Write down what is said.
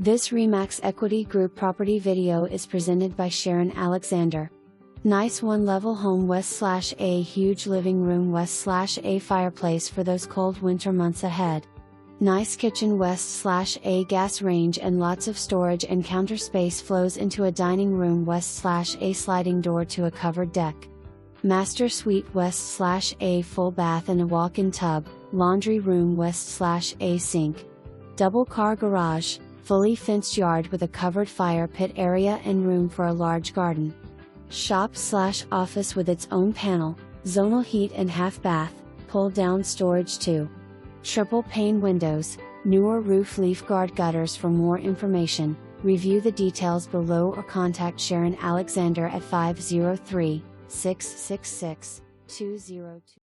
This Remax Equity Group property video is presented by Sharon Alexander. Nice one-level home /A huge living room /A fireplace for those cold winter months ahead. Nice kitchen /A gas range and lots of storage and counter space flows into a dining room /A sliding door to a covered deck. Master suite /A full bath and a walk-in tub, laundry room /A sink. Double car garage, fully fenced yard with a covered fire pit area and room for a large garden. Shop/office with its own panel, zonal heat and half bath, pull-down storage too. Triple pane windows, newer roof leaf guard gutters. For more information, review the details below or contact Sharon Alexander at 503-666-202.